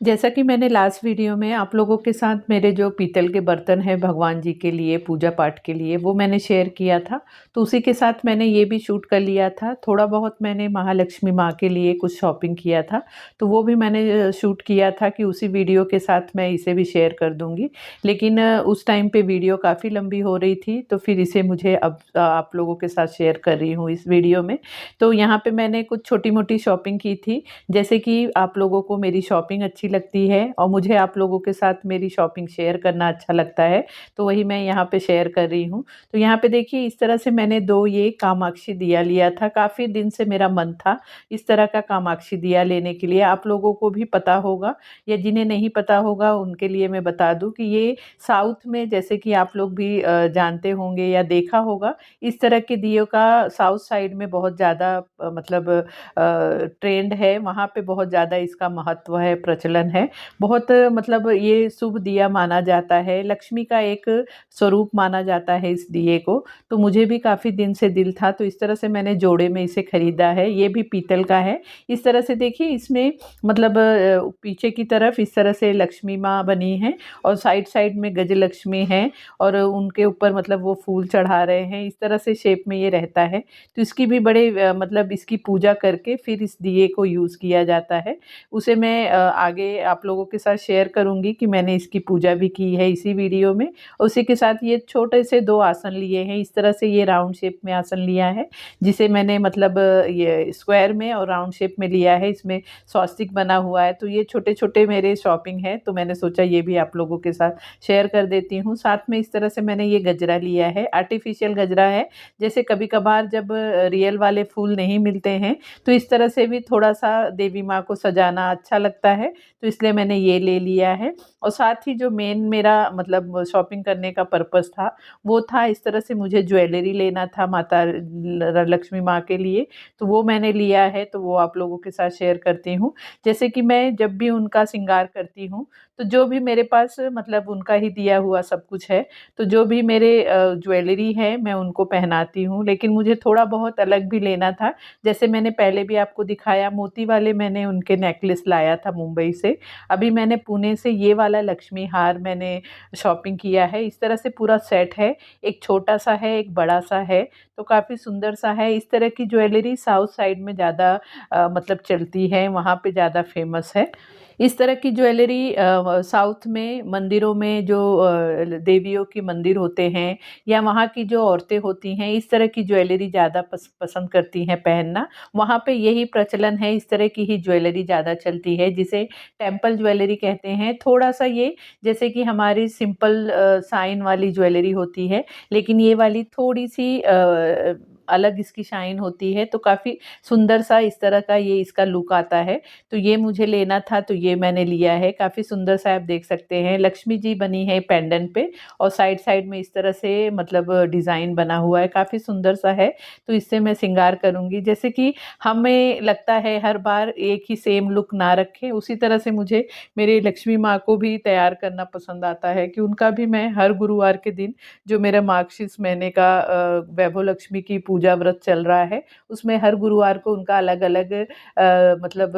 जैसा कि मैंने लास्ट वीडियो में आप लोगों के साथ मेरे जो पीतल के बर्तन हैं भगवान जी के लिए पूजा पाठ के लिए वो मैंने शेयर किया था। तो उसी के साथ मैंने ये भी शूट कर लिया था। थोड़ा बहुत मैंने महालक्ष्मी माँ के लिए कुछ शॉपिंग किया था, तो वो भी मैंने शूट किया था कि उसी वीडियो के साथ मैं इसे भी शेयर कर दूँगी। लेकिन उस टाइम पे वीडियो काफ़ी लंबी हो रही थी, तो फिर इसे मुझे अब आप लोगों के साथ शेयर कर रही हूँ इस वीडियो में। तो यहाँ पे मैंने कुछ छोटी-मोटी शॉपिंग की थी, जैसे कि आप लोगों को मेरी शॉपिंग अच्छी लगती है और मुझे आप लोगों के साथ मेरी शॉपिंग शेयर करना अच्छा लगता है, तो वही मैं यहाँ पे शेयर कर रही हूँ। तो यहाँ पे देखिए इस तरह से मैंने 2 ये कामाक्षी दिया लिया था, काफ़ी दिन से मेरा मन था इस तरह का कामाक्षी दिया लेने के लिए। आप लोगों को भी पता होगा या जिन्हें नहीं पता होगा उनके लिए मैं बता दूँ कि ये साउथ में जैसे कि आप लोग भी जानते होंगे या देखा होगा, इस तरह के दियों का साउथ साइड में बहुत ज़्यादा मतलब ट्रेंड है, वहाँ पे बहुत ज़्यादा इसका महत्व है, प्रचलन है। बहुत मतलब ये शुभ दिया माना जाता है, लक्ष्मी का एक स्वरूप माना जाता है इस दिए को। तो मुझे भी काफ़ी दिन से दिल था, तो इस तरह से मैंने जोड़े में इसे खरीदा है। ये भी पीतल का है। इस तरह से देखिए इसमें मतलब पीछे की तरफ इस तरह से लक्ष्मी माँ बनी हैं और साइड-साइड में गजलक्ष्मी हैं और उनके ऊपर मतलब वो फूल चढ़ा रहे हैं। इस तरह से शेप में ये रहता है। तो इसकी भी बड़े मतलब इसकी पूजा करके फिर इस दिए को यूज़ किया जाता है। उसे मैं आगे आप लोगों के साथ शेयर करूँगी कि मैंने इसकी पूजा भी की है इसी वीडियो में। उसी के साथ ये छोटे से 2 आसन लिए हैं, इस तरह से ये राउंड शेप में आसन लिया है, जिसे मैंने मतलब ये स्क्वायर में और राउंड शेप में लिया है, इसमें स्वस्तिक बना हुआ है। तो ये छोटे-छोटे मेरे शॉपिंग है, तो मैंने सोचा ये भी आप लोगों के साथ शेयर कर देती हूँ। साथ में इस तरह से मैंने ये गजरा लिया है, आर्टिफ़िशियल गजरा है। जैसे कभी-कभार जब रियल वाले फूल नहीं मिलते हैं, तो इस तरह से भी थोड़ा-सा देवी माँ को सजाना अच्छा लगता है, तो इसलिए मैंने ये ले लिया है। और साथ ही जो मेन मेरा मतलब शॉपिंग करने का पर्पस था, वो था इस तरह से मुझे ज्वेलरी लेना था माता ल लक्ष्मी माँ के लिए, तो वो मैंने लिया है, तो वो आप लोगों के साथ शेयर करती हूँ। जैसे कि मैं जब भी उनका श्रृंगार करती हूँ, तो जो भी मेरे पास मतलब उनका ही दिया हुआ सब कुछ है, तो जो भी मेरे ज्वेलरी है मैं उनको पहनाती हूँ, लेकिन मुझे थोड़ा बहुत अलग भी लेना था। जैसे मैंने पहले भी आपको दिखाया मोती वाले मैंने उनके नेकलेस लाया था मुंबई से। अभी मैंने पुणे से ये वाला लक्ष्मी हार मैंने शॉपिंग किया है। इस तरह से पूरा सेट है, एक छोटा-सा है, एक बड़ा-सा है, तो काफ़ी सुंदर-सा है। इस तरह की ज्वेलरी साउथ साइड में ज़्यादा मतलब चलती है, वहाँ पे ज़्यादा फ़ेमस है। इस तरह की ज्वेलरी साउथ में मंदिरों में जो देवियों के मंदिर होते हैं या वहाँ की जो औरतें होती हैं, इस तरह की ज्वेलरी ज़्यादा पसंद करती हैं पहनना। वहाँ पे यही प्रचलन है, इस तरह की ही ज्वेलरी ज़्यादा चलती है, जिसे टेम्पल ज्वेलरी कहते हैं। थोड़ा-सा ये जैसे कि हमारी सिंपल साइन वाली ज्वेलरी होती है, लेकिन ये वाली थोड़ी-सी अलग इसकी शाइन होती है, तो काफ़ी सुंदर-सा इस तरह का ये इसका लुक आता है। तो ये मुझे लेना था, तो ये मैंने लिया है। काफ़ी सुंदर-सा आप देख सकते हैं, लक्ष्मी जी बनी है पेंडेंट पे और साइड-साइड में इस तरह से मतलब डिज़ाइन बना हुआ है, काफ़ी सुंदर-सा है। तो इससे मैं श्रृंगार करूँगी। जैसे कि हमें लगता है हर बार एक ही सेम लुक ना रखें, उसी तरह से मुझे मेरी लक्ष्मी माँ को भी तैयार करना पसंद आता है कि उनका भी मैं हर गुरुवार के दिन जो मेरा मार्गशीर्ष महीने का वैभव लक्ष्मी की पूजा व्रत चल रहा है, उसमें हर गुरुवार को उनका अलग-अलग मतलब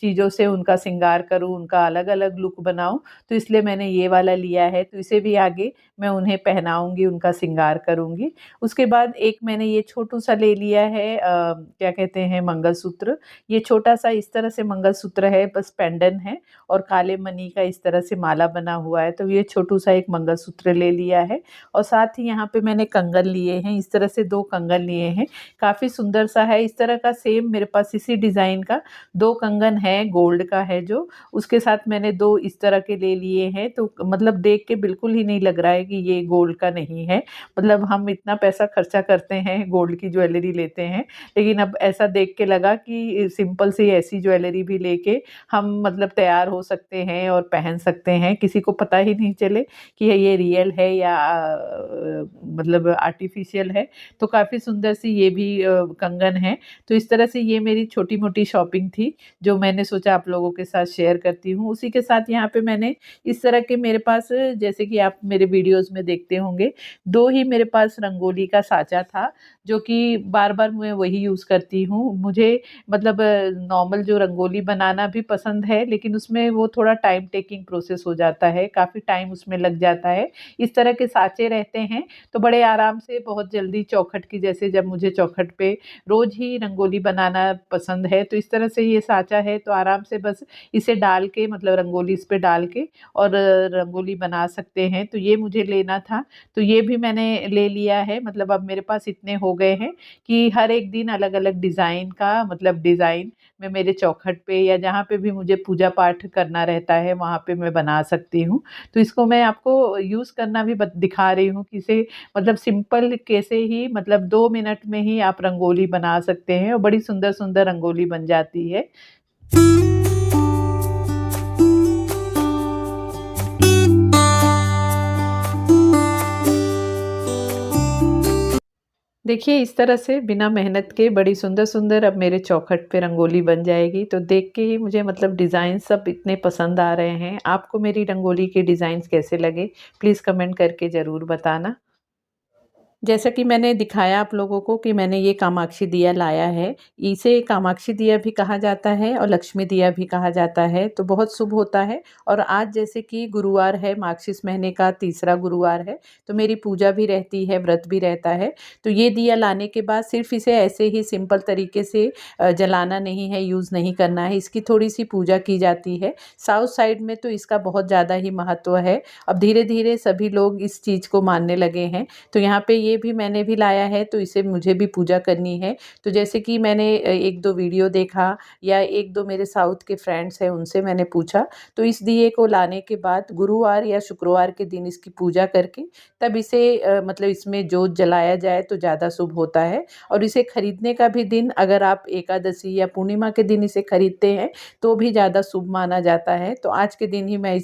चीज़ों से उनका श्रृंगार करूँ, उनका अलग-अलग लुक बनाऊँ, तो इसलिए मैंने ये वाला लिया है, तो इसे भी आगे मैं उन्हें पहनाऊँगी, उनका श्रृंगार करूँगी। उसके बाद एक मैंने ये छोटू-सा ले लिया है क्या कहते हैं मंगलसूत्र। ये छोटा-सा इस तरह से मंगलसूत्र है, बस पेंडेंट है और काले मणि का इस तरह से माला बना हुआ है, तो ये छोटू-सा एक मंगलसूत्र ले लिया है और साथ ही यहाँ पे मैंने कंगन लिए हैं, इस तरह से 2 कंगन लिए हैं। काफ़ी सुंदर-सा है, इस तरह का सेम मेरे पास इसी डिज़ाइन का 2 कंगन है, गोल्ड का है जो, उसके साथ मैंने 2 इस तरह के ले लिए हैं, तो मतलब देख के बिल्कुल ही नहीं लग रहा है कि ये गोल्ड का नहीं है। मतलब हम इतना पैसा खर्चा करते हैं, गोल्ड की ज्वेलरी लेते हैं, लेकिन अब ऐसा देख के लगा कि सिंपल सी ऐसी ज्वेलरी भी लेके हम मतलब तैयार हो सकते हैं और पहन सकते हैं, किसी को पता ही नहीं चले कि ये रियल है या मतलब आर्टिफ़िशियल है। तो काफ़ी सुंदर सुंदर सी ये भी कंगन है। तो इस तरह से ये मेरी छोटी-मोटी शॉपिंग थी, जो मैंने सोचा आप लोगों के साथ शेयर करती हूँ। उसी के साथ यहाँ पे मैंने इस तरह के मेरे पास, जैसे कि आप मेरे वीडियोज़ में देखते होंगे, 2 ही मेरे पास रंगोली का साँचा था, जो कि बार-बार मैं वही यूज़ करती हूँ। मुझे मतलब नॉर्मल जो रंगोली बनाना भी पसंद है, लेकिन उसमें वो थोड़ा टाइम टेकिंग प्रोसेस हो जाता है, काफ़ी टाइम उसमें लग जाता है। इस तरह के साँचे रहते हैं, तो बड़े आराम से बहुत जल्दी चौखट की, जैसे जब मुझे चौखट पे रोज़ ही रंगोली बनाना पसंद है, तो इस तरह से ये साँचा है, तो आराम से बस इसे डाल के, मतलब रंगोली इस पे डाल के और रंगोली बना सकते हैं। तो ये मुझे लेना था, तो ये भी मैंने ले लिया है। मतलब अब मेरे पास इतने हो गए हैं कि हर एक दिन अलग-अलग डिज़ाइन का, मतलब डिज़ाइन मैं मेरे चौखट पे या जहाँ पे भी मुझे पूजा पाठ करना रहता है, वहाँ पे मैं बना सकती हूँ। तो इसको मैं आपको यूज़ करना भी दिखा रही हूँ कि इसे मतलब सिंपल कैसे ही, मतलब 2 मिनट में ही आप रंगोली बना सकते हैं और बड़ी सुंदर-सुंदर रंगोली बन जाती है। देखिए, इस तरह से बिना मेहनत के बड़ी सुंदर-सुंदर अब मेरे चौखट पे रंगोली बन जाएगी। तो देख के ही मुझे मतलब डिज़ाइन सब इतने पसंद आ रहे हैं। आपको मेरी रंगोली के डिज़ाइन्स कैसे लगे? प्लीज़ कमेंट करके ज़रूर बताना। जैसा कि मैंने दिखाया आप लोगों को कि मैंने ये कामाक्षी दिया लाया है। इसे कामाक्षी दिया भी कहा जाता है और लक्ष्मी दिया भी कहा जाता है, तो बहुत शुभ होता है। और आज जैसे कि गुरुवार है, मार्गशीर्ष महीने का तीसरा गुरुवार है, तो मेरी पूजा भी रहती है, व्रत भी रहता है। तो ये दिया लाने के बाद सिर्फ़ इसे ऐसे ही सिंपल तरीके से जलाना नहीं है, यूज़ नहीं करना है, इसकी थोड़ी-सी पूजा की जाती है। साउथ साइड में तो इसका बहुत ज़्यादा ही महत्व है। अब धीरे-धीरे सभी लोग इस चीज़ को मानने लगे हैं। तो यहाँ पे ये भी मैंने भी लाया है, तो इसे मुझे भी पूजा करनी है। तो जैसे कि मैंने 1-2 वीडियो देखा या 1-2 मेरे साउथ के फ्रेंड्स हैं, उनसे मैंने पूछा, तो इस दिए को लाने के बाद गुरुवार या शुक्रवार के दिन इसकी पूजा करके तब इसे मतलब इसमें जोत जलाया जाए तो ज़्यादा शुभ होता है। और इसे खरीदने का भी दिन, अगर आप एकादशी या पूर्णिमा के दिन इसे खरीदते हैं, तो भी ज़्यादा शुभ माना जाता है। तो आज के दिन ही मैं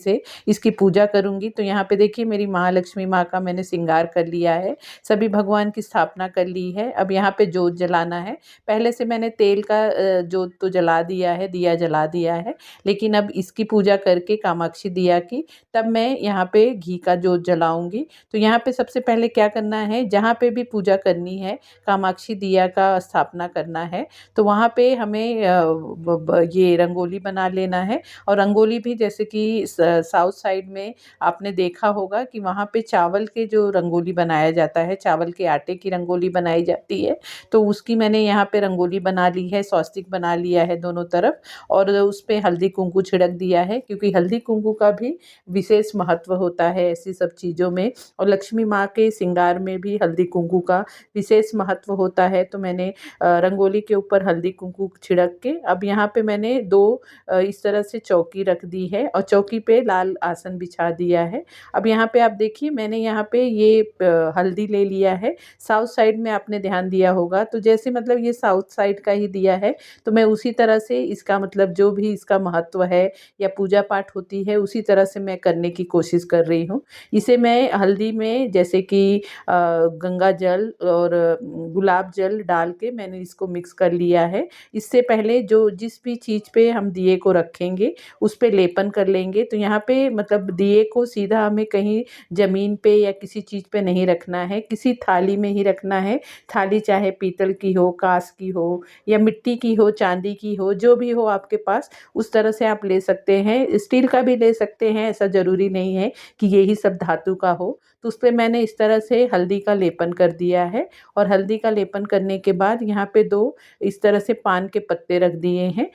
इसकी पूजा करूँगी। तो यहाँ पे देखिए मेरी महालक्ष्मी माँ का मैंने श्रृंगार कर लिया है, सभी भगवान की स्थापना कर ली है। अब यहाँ पे जोत जलाना है। पहले से मैंने तेल का जोत तो जला दिया है, दिया जला दिया है, लेकिन अब इसकी पूजा करके कामाक्षी दिया की, तब मैं यहाँ पे घी का जोत जलाऊँगी। तो यहाँ पे सबसे पहले क्या करना है, जहाँ पे भी पूजा करनी है, कामाक्षी दिया का स्थापना करना है, तो वहाँ पे हमें ये रंगोली बना लेना है। और रंगोली भी जैसे कि साउथ साइड में आपने देखा होगा कि वहाँ पे चावल के जो रंगोली बनाया जाता है, चावल के आटे की रंगोली बनाई जाती है, तो उसकी मैंने यहाँ पे रंगोली बना ली है, स्वस्तिक बना लिया है दोनों तरफ, और उस पे हल्दी कुंकू छिड़क दिया है, क्योंकि हल्दी कुंकू का भी विशेष महत्व होता है ऐसी सब चीज़ों में। और लक्ष्मी माँ के श्रृंगार में भी हल्दी कुंकू का विशेष महत्व होता है। तो मैंने रंगोली के ऊपर हल्दी कुंकू छिड़क के, अब यहाँ पे मैंने 2 इस तरह से चौकी रख दी है और चौकी पे लाल आसन बिछा दिया है। अब यहाँ पे आप देखिए मैंने यहाँ पे ये हल्दी ले लिया है। साउथ साइड में आपने ध्यान दिया होगा, तो जैसे मतलब ये साउथ साइड का ही दिया है, तो मैं उसी तरह से इसका मतलब जो भी इसका महत्व है या पूजा पाठ होती है, उसी तरह से मैं करने की कोशिश कर रही हूँ। इसे मैं हल्दी में जैसे कि गंगा जल और गुलाब जल डाल के मैंने इसको मिक्स कर लिया है। इससे पहले जो जिस भी चीज़ पे हम दिए को रखेंगे, उस पे लेपन कर लेंगे। तो यहाँ पे मतलब दिए को सीधा हमें कहीं ज़मीन पे या किसी चीज़ पे नहीं रखना है, किसी थाली में ही रखना है। थाली चाहे पीतल की हो, काँच की हो या मिट्टी की हो, चांदी की हो, जो भी हो आपके पास, उस तरह से आप ले सकते हैं। स्टील का भी ले सकते हैं, ऐसा ज़रूरी नहीं है कि यही सब धातु का हो। तो उस पे मैंने इस तरह से हल्दी का लेपन कर दिया है, और हल्दी का लेपन करने के बाद यहाँ पे 2 इस तरह से पान के पत्ते रख दिए हैं।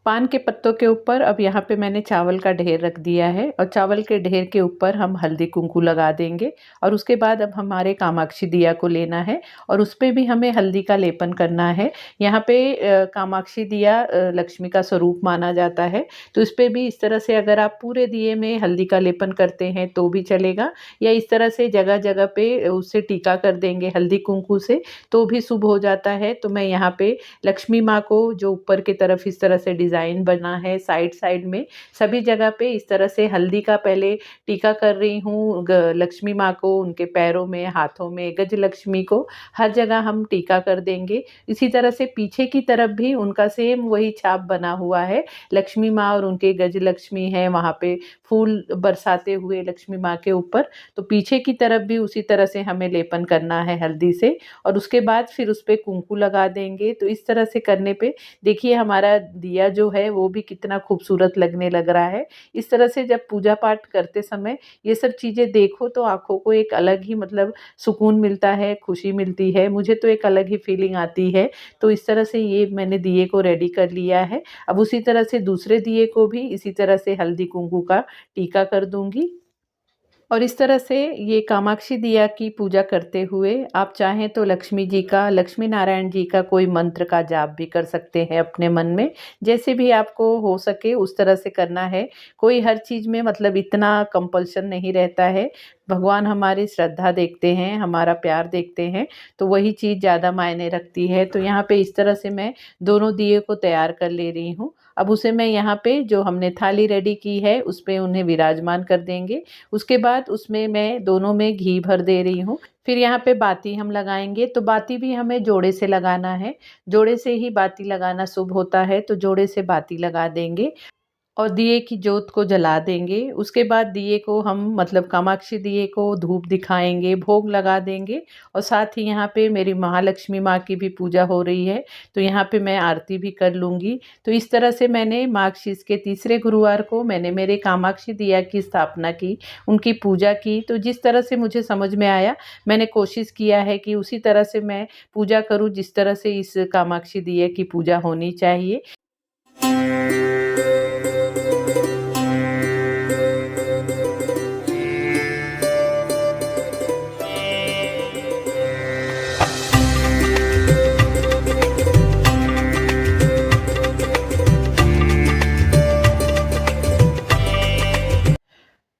पान के पत्तों के ऊपर अब यहाँ पे मैंने चावल का ढेर रख दिया है, और चावल के ढेर के ऊपर हम हल्दी कुंकू लगा देंगे। और उसके बाद अब हमारे कामाक्षी दिया को लेना है और उस पे भी हमें हल्दी का लेपन करना है। यहाँ पे कामाक्षी दिया लक्ष्मी का स्वरूप माना जाता है, तो इस पे भी इस तरह से अगर आप पूरे दिए में हल्दी का लेपन करते हैं तो भी चलेगा, या इस तरह से जगह जगह पे उससे टीका कर देंगे हल्दी कुंकू से, तो भी शुभ हो जाता है। तो मैं यहाँ पे लक्ष्मी माँ को जो ऊपर की तरफ इस तरह से डिज़ाइन डिज़ाइन बना है साइड साइड में सभी जगह पे इस तरह से हल्दी का पहले टीका कर रही हूँ लक्ष्मी माँ को, उनके पैरों में, हाथों में, गजलक्ष्मी को हर जगह हम टीका कर देंगे। इसी तरह से पीछे की तरफ भी उनका सेम वही छाप बना हुआ है, लक्ष्मी माँ और उनके गजलक्ष्मी है वहाँ पे फूल बरसाते हुए लक्ष्मी माँ के ऊपर। तो पीछे की तरफ भी उसी तरह से हमें लेपन करना है हल्दी से और उसके बाद फिर उस पे कुंकू लगा देंगे। तो इस तरह से करने पे देखिए हमारा दिया जो है वो भी कितना खूबसूरत लगने लग रहा है। इस तरह से जब पूजा पाठ करते समय ये सब चीज़ें देखो तो आँखों को एक अलग ही मतलब सुकून मिलता है, खुशी मिलती है। मुझे तो एक अलग ही फीलिंग आती है। तो इस तरह से ये मैंने दिए को रेडी कर लिया है। अब उसी तरह से दूसरे दिए को भी इसी तरह से हल्दी कुंकू का टीका कर दूँगी। और इस तरह से ये कामाक्षी दिया की पूजा करते हुए आप चाहें तो लक्ष्मी जी का, लक्ष्मी नारायण जी का कोई मंत्र का जाप भी कर सकते हैं अपने मन में। जैसे भी आपको हो सके उस तरह से करना है। कोई हर चीज़ में मतलब इतना कंपल्शन नहीं रहता है। भगवान हमारी श्रद्धा देखते हैं, हमारा प्यार देखते हैं, तो वही चीज़ ज़्यादा मायने रखती है। तो यहाँ पे इस तरह से मैं दोनों दिए को तैयार कर ले रही हूँ। अब उसे मैं यहाँ पे जो हमने थाली रेडी की है उस पे उन्हें विराजमान कर देंगे। उसके बाद उसमें मैं दोनों में घी भर दे रही हूँ। फिर यहाँ पे बाती हम लगाएँगे, तो बाती भी हमें जोड़े से लगाना है। जोड़े से ही बाती लगाना शुभ होता है, तो जोड़े से बाती लगा देंगे। और दिए की जोत को जला देंगे। उसके बाद दिए को हम मतलब कामाक्षी दिए को धूप दिखाएँगे, भोग लगा देंगे और साथ ही यहाँ पे मेरी महालक्ष्मी माँ की भी पूजा हो रही है, तो यहाँ पे मैं आरती भी कर लूँगी। तो इस तरह से मैंने मार्गशीर्ष के तीसरे गुरुवार को मैंने मेरे कामाक्षी दिया की स्थापना की, उनकी पूजा की। तो जिस तरह से मुझे समझ में आया, मैंने कोशिश किया है कि उसी तरह से मैं पूजा करूँ जिस तरह से इस कामाक्षी दिए की पूजा होनी चाहिए।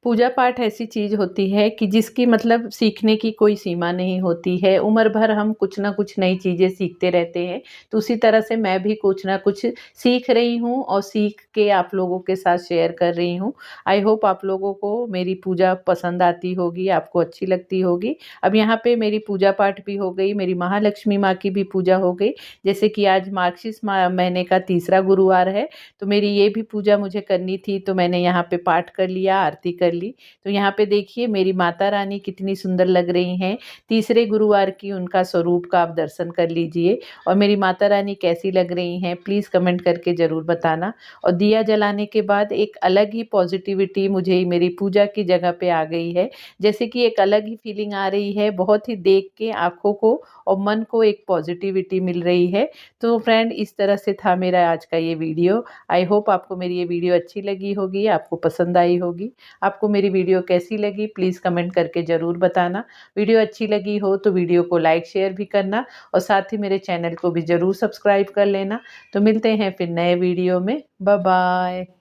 पूजा पाठ ऐसी चीज़ होती है कि जिसकी मतलब सीखने की कोई सीमा नहीं होती है। उम्र भर हम कुछ ना कुछ नई चीज़ें सीखते रहते हैं। तो उसी तरह से मैं भी कुछ ना कुछ सीख रही हूँ और सीख के आप लोगों के साथ शेयर कर रही हूँ। आई होप आप लोगों को मेरी पूजा पसंद आती होगी, आपको अच्छी लगती होगी। अब यहाँ पे मेरी पूजा पाठ भी हो गई, मेरी महालक्ष्मी माँ की भी पूजा हो गई। जैसे कि आज मार्गशीर्ष महीने का तीसरा गुरुवार है, तो मेरी ये भी पूजा मुझे करनी थी, तो मैंने यहाँ पे पाठ कर लिया, आरती कर ली। तो यहाँ पे देखिए मेरी माता रानी कितनी सुंदर लग रही हैं। तीसरे गुरुवार की उनका स्वरूप का आप दर्शन कर लीजिए और मेरी माता रानी कैसी लग रही हैं प्लीज़ कमेंट करके ज़रूर बताना। और दिया जलाने के बाद एक अलग ही पॉजिटिविटी मुझे मेरी पूजा की जगह पे आ गई है। जैसे कि एक अलग ही फीलिंग आ रही है, बहुत ही देख के आँखों को और मन को एक पॉजिटिविटी मिल रही है। तो फ्रेंड इस तरह से था मेरा आज का ये वीडियो। आई होप आपको मेरी ये वीडियो अच्छी लगी होगी, आपको पसंद आई होगी। आपको मेरी वीडियो कैसी लगी प्लीज़ कमेंट करके ज़रूर बताना। वीडियो अच्छी लगी हो तो वीडियो को लाइक शेयर भी करना और साथ ही मेरे चैनल को भी ज़रूर सब्सक्राइब कर लेना। तो मिलते हैं फिर नए वीडियो में। Bye bye.